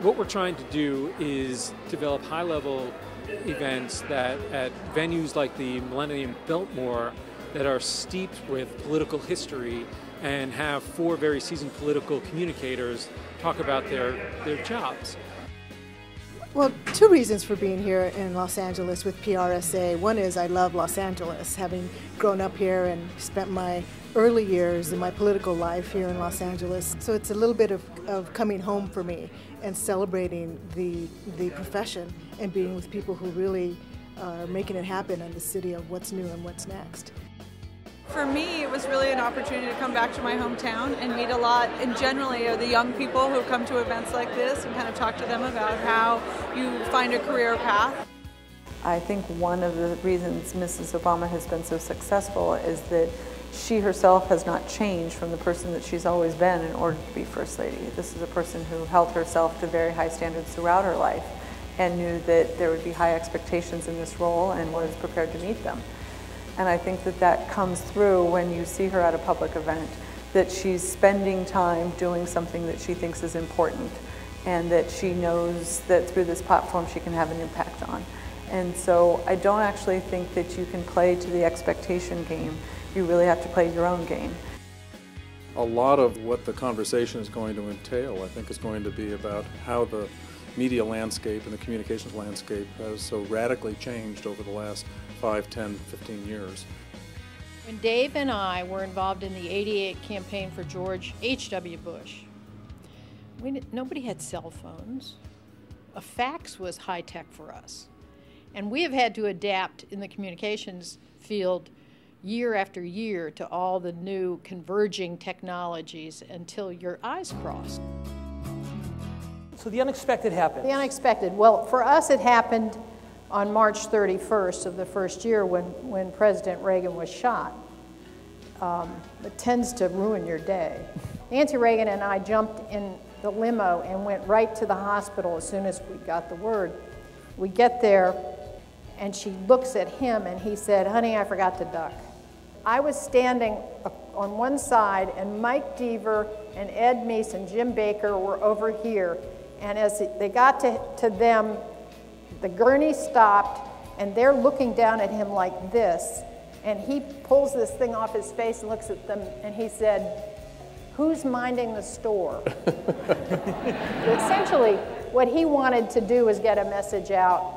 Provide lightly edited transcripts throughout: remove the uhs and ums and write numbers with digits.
What we're trying to do is develop high-level events that at venues like the Millennium Biltmore that are steeped with political history and have 4 very seasoned political communicators talk about their jobs. Well, 2 reasons for being here in Los Angeles with PRSA. One is I love Los Angeles, having grown up here and spent my early years in my political life here in Los Angeles. So it's a little bit of coming home for me and celebrating the profession and being with people who really are making it happen in the city of what's new and what's next. For me, it was really an opportunity to come back to my hometown and meet a lot, and generally, the young people who come to events like this and kind of talk to them about how you find a career path. I think one of the reasons Mrs. Obama has been so successful is that she herself has not changed from the person that she's always been in order to be First Lady. This is a person who held herself to very high standards throughout her life and knew that there would be high expectations in this role and was prepared to meet them. And I think that that comes through when you see her at a public event, that she's spending time doing something that she thinks is important and that she knows that through this platform she can have an impact on. And so I don't actually think that you can play to the expectation game. You really have to play your own game. A lot of what the conversation is going to entail, I think, is going to be about how the media landscape and the communications landscape has so radically changed over the last 5, 10, 15 years. When Dave and I were involved in the '88 campaign for George H.W. Bush, nobody had cell phones. A fax was high tech for us. And we have had to adapt in the communications field year after year to all the new converging technologies until your eyes cross. So the unexpected happened. The unexpected. Well, for us it happened on March 31st of the first year when President Reagan was shot. It tends to ruin your day. Nancy Reagan and I jumped in the limo and went right to the hospital as soon as we got the word. We get there and she looks at him and he said, "Honey, I forgot to duck." I was standing on one side and Mike Deaver and Ed Meese and Jim Baker were over here. And as they got to them, the gurney stopped and they're looking down at him like this. And he pulls this thing off his face and looks at them and he said, "Who's minding the store?" Essentially, what he wanted to do was get a message out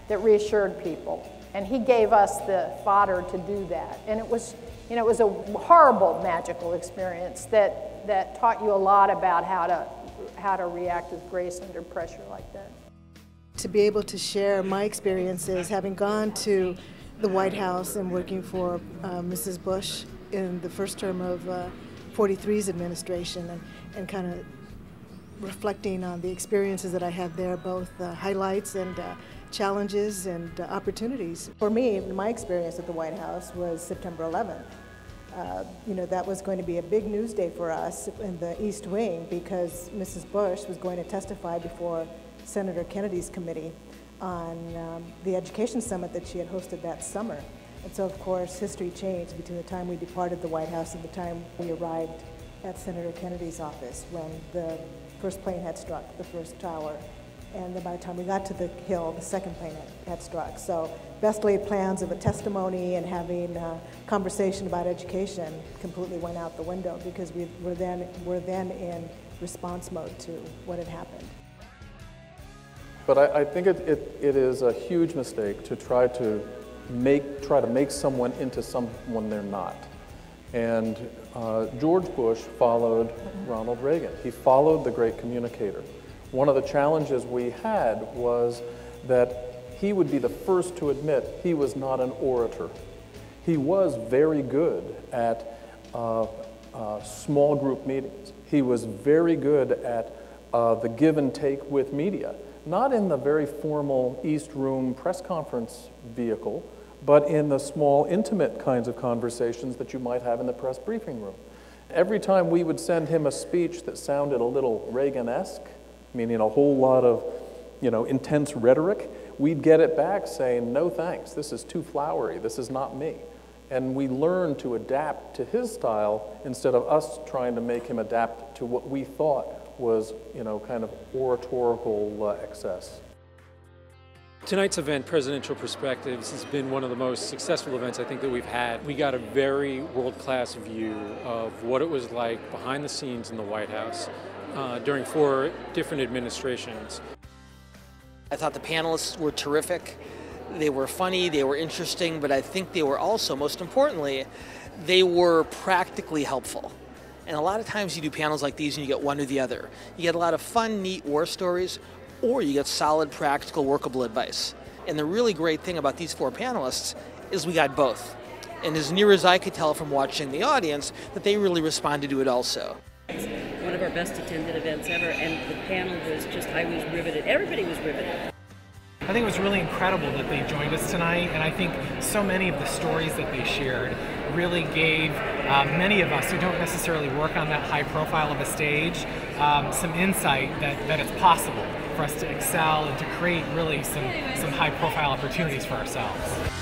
that reassured people. And he gave us the fodder to do that. And it was, you know, it was a horrible, magical experience that taught you a lot about how to react with grace under pressure like that. To be able to share my experiences, having gone to the White House and working for Mrs. Bush in the first term of 43's administration, and kind of reflecting on the experiences that I had there, both highlights and challenges and opportunities. For me, my experience at the White House was September 11th. You know, that was going to be a big news day for us in the East Wing because Mrs. Bush was going to testify before Senator Kennedy's committee on the education summit that she had hosted that summer. And so, of course, history changed between the time we departed the White House and the time we arrived at Senator Kennedy's office when the first plane had struck the first tower. And then by the time we got to the Hill, the second plane had struck. So best laid plans of a testimony and having a conversation about education completely went out the window because we were then in response mode to what had happened. But I think it is a huge mistake to try to make someone into someone they're not. And George Bush followed Ronald Reagan. He followed the great communicator. One of the challenges we had was that he would be the first to admit he was not an orator. He was very good at small group meetings. He was very good at the give and take with media, not in the very formal East Room press conference vehicle, but in the small, intimate kinds of conversations that you might have in the press briefing room. Every time we would send him a speech that sounded a little Reagan-esque, meaning a whole lot of, intense rhetoric, we'd get it back saying, "No thanks, this is too flowery, this is not me." And we learned to adapt to his style instead of us trying to make him adapt to what we thought was, you know, kind of oratorical excess. Tonight's event, Presidential Perspectives, has been one of the most successful events I think that we've had. We got a very world-class view of what it was like behind the scenes in the White House during 4 different administrations. I thought the panelists were terrific. They were funny, they were interesting, but I think they were also, most importantly, they were practically helpful. And a lot of times you do panels like these and you get one or the other. You get a lot of fun, neat war stories, or you get solid, practical, workable advice. And the really great thing about these 4 panelists is we got both. And as near as I could tell from watching the audience, that they really responded to it also. It's one of our best attended events ever, and the panel was just, I was riveted. Everybody was riveted. I think it was really incredible that they joined us tonight, and I think so many of the stories that they shared really gave many of us who don't necessarily work on that high profile of a stage some insight that it's possible for us to excel and to create really some high profile opportunities for ourselves.